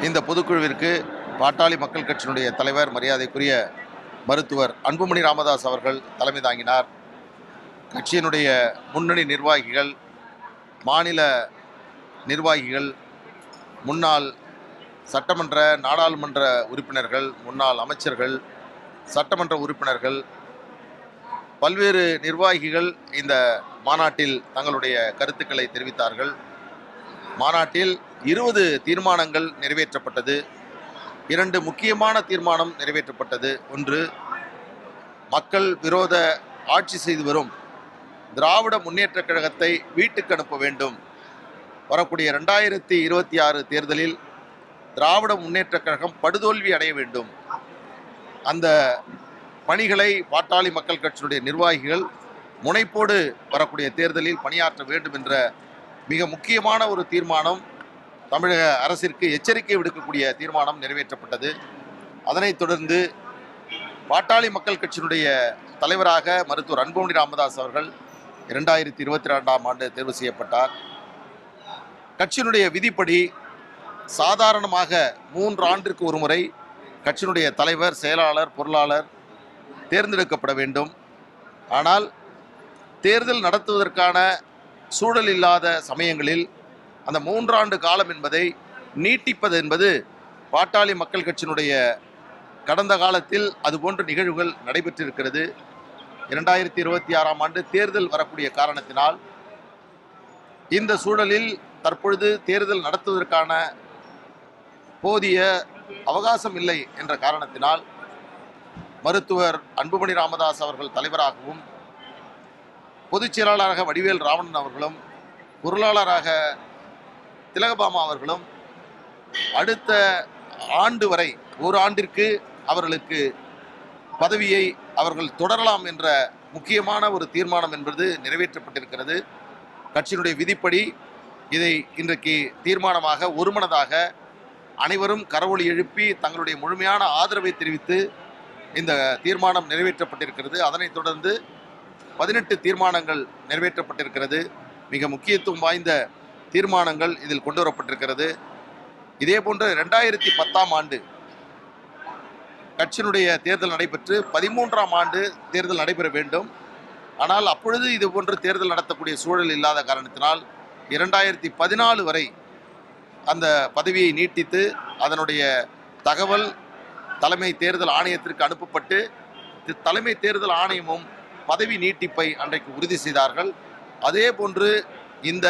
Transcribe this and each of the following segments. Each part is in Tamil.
இந்த பொதுக்குழுவிற்கு பாட்டாளி மக்கள் கட்சியினுடைய தலைவர் மரியாதைக்குரிய மருத்துவர் அன்புமணி ராமதாஸ் அவர்கள் தலைமை தாங்கினார். கட்சியினுடைய முன்னணி நிர்வாகிகள், மாநில நிர்வாகிகள், முன்னாள் சட்டமன்ற நாடாளுமன்ற உறுப்பினர்கள், முன்னாள் அமைச்சர்கள், சட்டமன்ற உறுப்பினர்கள், பல்வேறு நிர்வாகிகள் இந்த மாநாட்டில் தங்களுடைய கருத்துக்களை தெரிவித்தார்கள். மாநாட்டில் 20 தீர்மானங்கள் நிறைவேற்றப்பட்டது. 2 முக்கியமான தீர்மானம் நிறைவேற்றப்பட்டது. ஒன்று, மக்கள் விரோத ஆட்சி செய்து வரும் திராவிட முன்னேற்றக் கழகத்தை வீட்டுக்கு அனுப்ப வேண்டும். வரக்கூடிய 2026 தேர்தலில் திராவிட முன்னேற்றக் கழகம் படுதோல்வி அடைய வேண்டும். அந்த பணிகளை பாட்டாளி மக்கள் கட்சியினுடைய நிர்வாகிகள் முனைப்போடு வரக்கூடிய தேர்தலில் பணியாற்ற வேண்டும் என்ற மிக முக்கியமான ஒரு தீர்மானம், தமிழக அரசிற்கு எச்சரிக்கை விடுக்கக்கூடிய தீர்மானம் நிறைவேற்றப்பட்டது. அதனைத் தொடர்ந்து பாட்டாளி மக்கள் கட்சியினுடைய தலைவராக மருத்துவர் அன்புமணி ராமதாஸ் அவர்கள் 2022ஆம் ஆண்டு தேர்வு செய்யப்பட்டார். கட்சியினுடைய விதிப்படி சாதாரணமாக 3 ஆண்டிற்கு ஒரு முறை கட்சியினுடைய தலைவர், செயலாளர், பொருளாளர் தேர்ந்தெடுக்கப்பட வேண்டும். ஆனால் தேர்தல் நடத்துவதற்கான சூழல் இல்லாத சமயங்களில் அந்த 3 ஆண்டு காலம் என்பதை நீட்டிப்பது என்பது பாட்டாளி மக்கள் கட்சியினுடைய கடந்த காலத்தில் அதுபோன்ற நிகழ்வுகள் நடைபெற்றிருக்கிறது. 2026ஆம் ஆண்டு தேர்தல் வரக்கூடிய காரணத்தினால் இந்த சூழலில் தற்பொழுது தேர்தல் நடத்துவதற்கான போதிய அவகாசம் இல்லை என்ற காரணத்தினால் மருத்துவர் அன்புமணி ராமதாஸ் அவர்கள் தலைவராகவும், பொதுச் செயலாளராக வடிவேல் ராவணன் அவர்களும், பொருளாளராக திலகபாமா அவர்களும் அடுத்த ஆண்டு வரை 1 ஆண்டிற்கு அவர்களுக்கு பதவியை அவர்கள் தொடரலாம் என்ற முக்கியமான ஒரு தீர்மானம் என்பது நிறைவேற்றப்பட்டிருக்கிறது. கட்சியினுடைய விதிப்படி இதை இன்றைக்கு தீர்மானமாக ஒருமனதாக அனைவரும் கரவொலி எழுப்பி தங்களுடைய முழுமையான ஆதரவை தெரிவித்து இந்த தீர்மானம் நிறைவேற்றப்பட்டிருக்கிறது. அதனைத் தொடர்ந்து 18 தீர்மானங்கள் நிறைவேற்றப்பட்டிருக்கிறது. மிக முக்கியத்துவம் வாய்ந்த தீர்மானங்கள் இதில் கொண்டு வரப்பட்டிருக்கிறது. இதே போன்று 2010ஆம் ஆண்டு கட்சியினுடைய தேர்தல் நடைபெற்று 13ஆம் ஆண்டு தேர்தல் நடைபெற வேண்டும். ஆனால் அப்பொழுது இது போன்று தேர்தல் நடத்தக்கூடிய சூழல் இல்லாத காரணத்தினால் 2014 வரை அந்த பதவியை நீட்டித்து அதனுடைய தகவல் தலைமை தேர்தல் ஆணையத்திற்கு அனுப்பப்பட்டு தலைமை தேர்தல் ஆணையமும் பதவி நீட்டிப்பை அன்றைக்கு உறுதி செய்தார்கள். அதே போன்று இந்த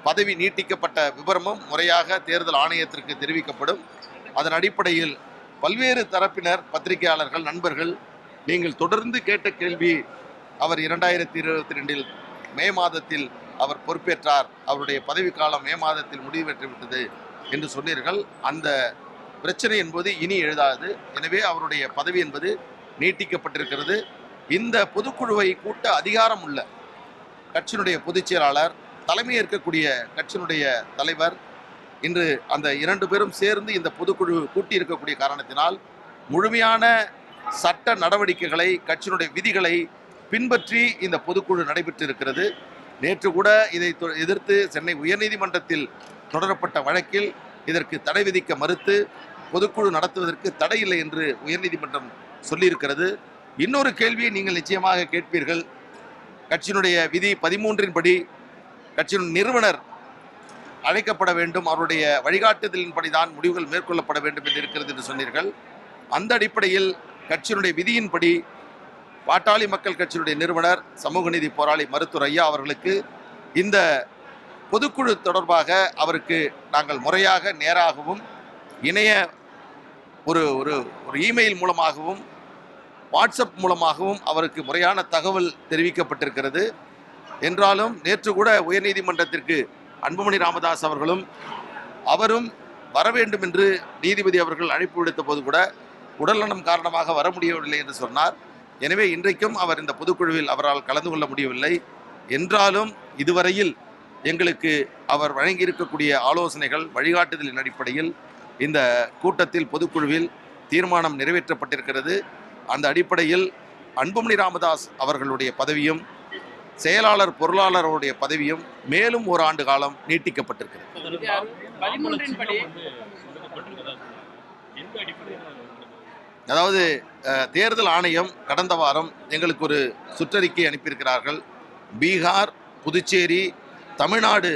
பதவி நீட்டிக்கப்பட்ட விவரமும் முறையாக தேர்தல் ஆணையத்திற்கு தெரிவிக்கப்படும். அதன் அடிப்படையில் பல்வேறு தரப்பினர், பத்திரிகையாளர்கள், நண்பர்கள், நீங்கள் தொடர்ந்து கேட்ட கேள்வி, அவர் 2022இல் மே மாதத்தில் அவர் பொறுப்பேற்றார், அவருடைய பதவிக்காலம் மே மாதத்தில் முடிவெற்றுவிட்டது என்று சொன்னீர்கள். அந்த பிரச்சனை என்பது இனி எழுதாது. எனவே அவருடைய பதவி என்பது நீட்டிக்கப்பட்டிருக்கிறது. இந்த பொதுக்குழுவை கூட்ட அதிகாரம் உள்ள கட்சியினுடைய பொதுச் செயலாளர், தலைமை ஏற்கக்கூடிய கட்சியினுடைய தலைவர் இன்று அந்த 2 பேரும் சேர்ந்து இந்த பொதுக்குழு கூட்டி இருக்கக்கூடிய காரணத்தினால் முழுமையான சட்ட நடவடிக்கைகளை, கட்சியினுடைய விதிகளை பின்பற்றி இந்த பொதுக்குழு நடைபெற்று இருக்கிறது. நேற்று கூட இதை எதிர்த்து சென்னை உயர்நீதிமன்றத்தில் தொடரப்பட்ட வழக்கில் இதற்கு தடை விதிக்க மறுத்து பொதுக்குழு நடத்துவதற்கு தடை இல்லை என்று உயர்நீதிமன்றம் சொல்லியிருக்கிறது. இன்னொரு கேள்வியை நீங்கள் நிச்சயமாக கேட்பீர்கள். கட்சியினுடைய விதி 13 படி கட்சியின் நிறுவனர் அழைக்கப்பட வேண்டும், அவருடைய வழிகாட்டுதலின்படிதான் முடிவுகள் மேற்கொள்ளப்பட வேண்டும் என்று இருக்கிறது என்று சொன்னீர்கள். அந்த அடிப்படையில் கட்சியினுடைய விதியின்படி பாட்டாளி மக்கள் கட்சியினுடைய நிறுவனர், சமூக நீதி போராளி மருத்துவர் ஐயா அவர்களுக்கு இந்த பொதுக்குழு தொடர்பாக அவருக்கு நாங்கள் முறையாக நேராகவும் இணைய ஒரு ஒரு ஒரு இமெயில் மூலமாகவும் வாட்ஸ்அப் மூலமாகவும் அவருக்கு முறையான தகவல் தெரிவிக்கப்பட்டிருக்கிறது. என்றாலும் நேற்று கூட உயர்நீதிமன்றத்திற்கு அன்புமணி ராமதாஸ் அவரும் வர வேண்டும் என்று நீதிபதி அவர்கள் அழைப்பு விடுத்த போது கூட உடல்நலம் காரணமாக வர முடியவில்லை என்று சொன்னார். எனவே இன்றைக்கும் அவர் இந்த பொதுக்குழுவில் அவரால் கலந்து கொள்ள முடியவில்லை. என்றாலும் இதுவரையில் எங்களுக்கு அவர் வழங்கியிருக்கக்கூடிய ஆலோசனைகள், வழிகாட்டுதலின் அடிப்படையில் இந்த கூட்டத்தில் பொதுக்குழுவில் தீர்மானம் நிறைவேற்றப்பட்டிருக்கிறது. அந்த அடிப்படையில் அன்புமணி ராமதாஸ் அவர்களுடைய பதவியும் செயலாளர், பொருளாளருடைய பதவியும் மேலும் 1 ஆண்டு காலம் நீட்டிக்கப்பட்டிருக்கிறது. அதாவது தேர்தல் ஆணையம் கடந்த வாரம் எங்களுக்கு ஒரு சுற்றறிக்கை அனுப்பியிருக்கிறார்கள். பீகார், புதுச்சேரி, தமிழ்நாடு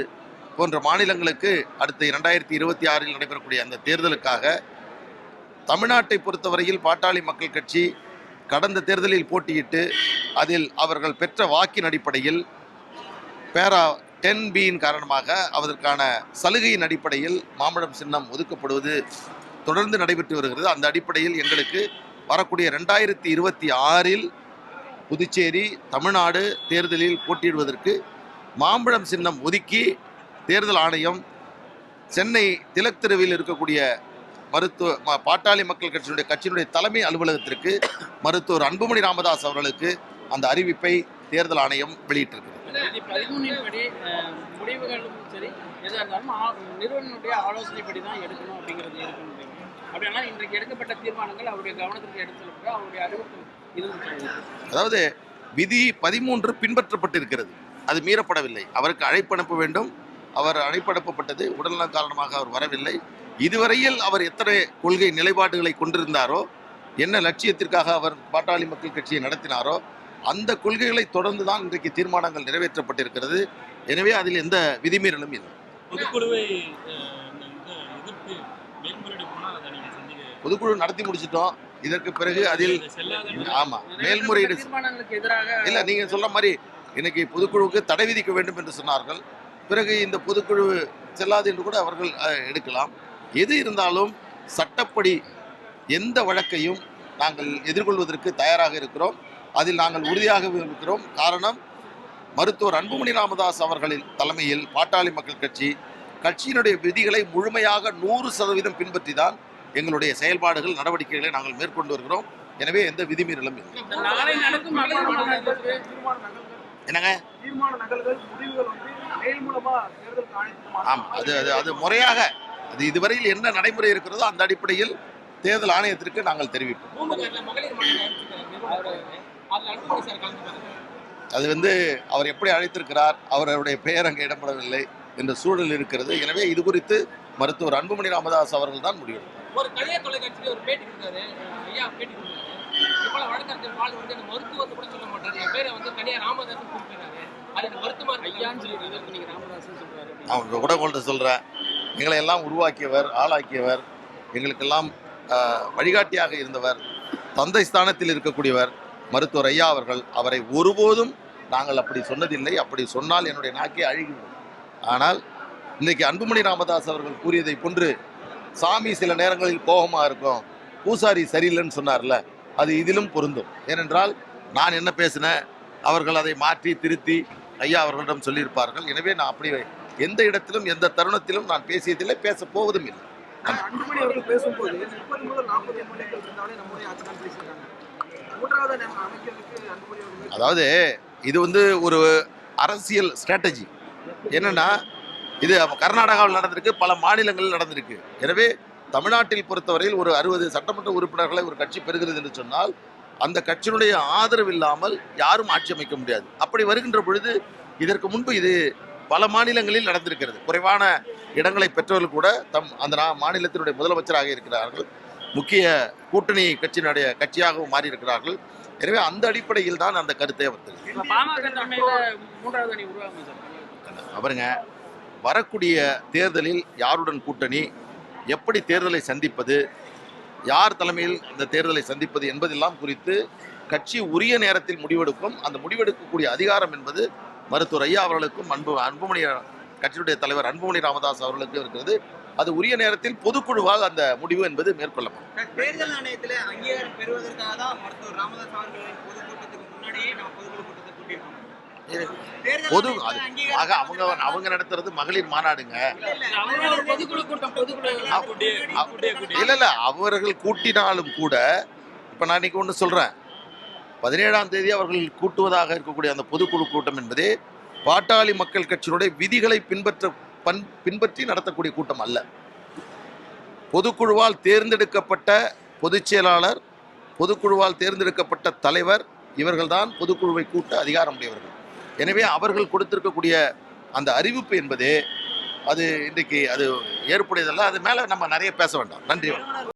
போன்ற மாநிலங்களுக்கு அடுத்த 2026 நடைபெறக்கூடிய அந்த தேர்தலுக்காக தமிழ்நாட்டை பொறுத்தவரையில் பாட்டாளி மக்கள் கட்சி கடந்த தேர்தலில் போட்டியிட்டு அதில் அவர்கள் பெற்ற வாக்கின் அடிப்படையில் பேரா 10B காரணமாக அதற்கான சலுகையின் அடிப்படையில் மாம்பழம் சின்னம் ஒதுக்கப்படுவது தொடர்ந்து நடைபெற்று வருகிறது. அந்த அடிப்படையில் எங்களுக்கு வரக்கூடிய 2026 புதுச்சேரி, தமிழ்நாடு தேர்தலில் போட்டியிடுவதற்கு மாம்பழம் சின்னம் ஒதுக்கி தேர்தல் ஆணையம் சென்னை திலக் தெருவில் இருக்கக்கூடிய பாட்டாளி மக்கள் கட்சியினுடைய தலைமை அலுவலகத்திற்கு மருத்துவர் அன்புமணி ராமதாஸ் அவர்களுக்கு அந்த அறிவிப்பை தேர்தல் ஆணையம் வெளியிட்டிருக்கிறது. முடிவுகளும் சரி எதாக இருந்தாலும் நிறுவனனுடைய ஆலோசனைப்படி தான் எடுக்கணும் அப்படிங்கிறது இருக்கணும். அப்படின்னா இன்றைக்கு எடுக்கப்பட்ட தீர்மானங்கள் அவருடைய கவனத்திற்கு எடுத்து அவருடைய அறிவிப்பு அதாவது விதி 13 பின்பற்றப்பட்டிருக்கிறது, அது மீறப்படவில்லை. அவருக்கு அழைப்பு அனுப்ப வேண்டும், அவர் அழைப்பனுப்பப்பட்டது, உடல்நலம் காரணமாக அவர் வரவில்லை. இதுவரையில் அவர் எத்தனை கொள்கை நிலைப்பாடுகளை கொண்டிருந்தாரோ, என்ன லட்சியத்திற்காக அவர் பாட்டாளி மக்கள் கட்சியை நடத்தினாரோ அந்த கொள்கைகளை தொடர்ந்து தான் இன்றைக்கு தீர்மானங்கள் நிறைவேற்றப்பட்டிருக்கிறது. எனவே அதில் எந்த விதிமீறலும் இல்லை. பொதுக்குழு நடத்தி முடிச்சிட்டோம். இதற்கு பிறகு அதில் மேல்முறையீடு இல்லை, நீங்க சொல்ற மாதிரி இன்னைக்கு பொதுக்குழுவுக்கு தடை விதிக்க வேண்டும் என்று சொன்னார்கள். பிறகு இந்த பொதுக்குழு செல்லாது என்று கூட அவர்கள் எடுக்கலாம். எது இருந்தாலும் சட்டப்படி எந்த வழக்கையும் நாங்கள் எதிர்கொள்வதற்கு தயாராக இருக்கிறோம். அதில் நாங்கள் உறுதியாக இருக்கிறோம். காரணம், மருத்துவர் அன்புமணி ராமதாஸ் அவர்களின் தலைமையில் பாட்டாளி மக்கள் கட்சியினுடைய விதிகளை முழுமையாக 100% பின்பற்றி தான் எங்களுடைய செயல்பாடுகள் நடவடிக்கைகளை நாங்கள் மேற்கொண்டு வருகிறோம். எனவே எந்த விதிமீறலும் இல்லை. என்னங்க அது முறையாக அது இதுவரையில் என்ன நடைமுறை இருக்கிறதோ அந்த அடிப்படையில் தேர்தல் ஆணையத்திற்கு நாங்கள் தெரிவிப்போம். அது அவர் எப்படி அழைத்திருக்கிறார், அவருடைய பெயர் அங்கே இடம்பெறவில்லை என்ற சூழல் இருக்கிறது. எனவே இது குறித்து மருத்துவர் அன்புமணி ராமதாஸ் அவர்கள் தான் முடிவெடுத்தார். ஒரு கலைஞர் தொலைக்காட்சியில் ஒரு பேட்டி கொடுத்தாரு, ஐயா பேட்டி கொடுத்தாரு. இப்போல வழக்கறிஞர் பால் அந்த மருத்துவத்தை கூட சொல்ல மாட்டாரு, என் பேரை தனியாக ராமதாஸ் கூப்பிட்டாரு. அது மருத்துவ ஐயான்னு சொல்லி நீங்க ராமதாஸ் சொல்றாரு. அவங்க கூட கொண்டு சொல்றேன், எங்களை எல்லாம் உருவாக்கியவர், ஆளாக்கியவர், எங்களுக்கெல்லாம் வழிகாட்டியாக இருந்தவர், தந்தை ஸ்தானத்தில் இருக்கக்கூடியவர் மருத்துவர் ஐயா அவர்கள். அவரை ஒருபோதும் நாங்கள் அப்படி சொன்னதில்லை. அப்படி சொன்னால் என்னுடைய நாக்கே அழுகிவிடும். ஆனால் இன்றைக்கு அன்புமணி ராமதாஸ் அவர்கள் கூறியதை போன்று சாமி சில நேரங்களில் கோபமாக இருக்கும், பூசாரி சரியில்லைன்னு சொன்னார்ல, அது இதிலும் பொருந்தும். ஏனென்றால் நான் என்ன பேசினேன், அவர்கள் அதை மாற்றி திருத்தி ஐயா அவர்களிடம் சொல்லியிருப்பார்கள். எனவே நான் அப்படி எந்த இடத்திலும் எந்த தருணத்திலும் நான் பேசியதில்லை, பேச போவதும் இல்லை. அன்புமணி அவர்கள் பேசும்போது 30 முதல் 40 எம்எல்ஏக்கள் இருந்தாலே நம்முடைய ஆட்சி தான் பேசியிருக்காங்க. மூன்றாவது அமைச்சருக்கு அன்புமணி அவர்கள் அதாவது இது ஒரு அரசியல் ஸ்ட்ராட்டஜி. என்னன்னா இது கர்நாடகாவில் நடந்திருக்கு, பல மாநிலங்களில் நடந்திருக்கு. எனவே தமிழ்நாட்டில் பொறுத்தவரையில் ஒரு 60 சட்டமன்ற உறுப்பினர்களை ஒரு கட்சி பெறுகிறது என்று சொன்னால் அந்த கட்சியினுடைய ஆதரவு இல்லாமல் யாரும் ஆட்சி அமைக்க முடியாது. அப்படி வருகின்ற பொழுது இதற்கு முன்பு இது பல மாநிலங்களில் நடந்திருக்கிறது. குறைவான இடங்களை பெற்றவர்கள் கூட அந்த மாநிலத்தினுடைய முதலமைச்சராக இருக்கிறார்கள், முக்கிய கூட்டணி கட்சியினுடைய கட்சியாகவும் மாறி இருக்கிறார்கள். எனவே அந்த அடிப்படையில் தான் அந்த கருத்தை அவர் அவருங்க வரக்கூடிய தேர்தலில் யாருடன் கூட்டணி, எப்படி தேர்தலை சந்திப்பது, யார் தலைமையில் இந்த தேர்தலை சந்திப்பது என்பதெல்லாம் குறித்து கட்சி உரிய நேரத்தில் முடிவெடுக்கும். அந்த முடிவெடுக்கக்கூடிய அதிகாரம் என்பது மருத்துவர் ஐயா அவர்களுக்கும் அன்புமணி கட்சியுடைய தலைவர் அன்புமணி ராமதாஸ் அவர்களுக்கும் இருக்கிறது. அது உரிய நேரத்தில் பொதுக்குழுவால் அந்த முடிவு என்பது மேற்கொள்ளப்படும். தேர்தல் ஆணையத்தில் அங்கீகாரம் பெறுவதற்காக தான் மருத்துவர் ராமதாஸ் அவர்களின் பொதுக்கூட்டத்துக்கு முன்னாடியே நம்ம பொதுக்குழு கூட்டத்தை கூட்டியிருக்கோம். அவங்க நடத்துறது மகளிர் மாநாடுங்க. இல்ல அவர்கள் கூட்டினாலும் கூட இப்ப நான் இன்னைக்கு ஒண்ணு சொல்றேன், 17ஆம் தேதி அவர்கள் கூட்டுவதாக இருக்கக்கூடிய அந்த பொதுக்குழு கூட்டம் என்பதே பாட்டாளி மக்கள் கட்சியினுடைய விதிகளை பின்பற்றி நடத்தக்கூடிய கூட்டம் அல்ல. பொதுக்குழுவால் தேர்ந்தெடுக்கப்பட்ட பொதுச் செயலாளர், பொதுக்குழுவால் தேர்ந்தெடுக்கப்பட்ட தலைவர், இவர்கள்தான் பொதுக்குழுவை கூட்ட அதிகாரம் உடையவர்கள். எனவே அவர்கள் கொடுத்திருக்கக்கூடிய அந்த அறிவிப்பு என்பதே அது இன்றைக்கு அது ஏற்புடையதல்ல. அது மேல நம்ம நிறைய பேச வேண்டாம். நன்றி.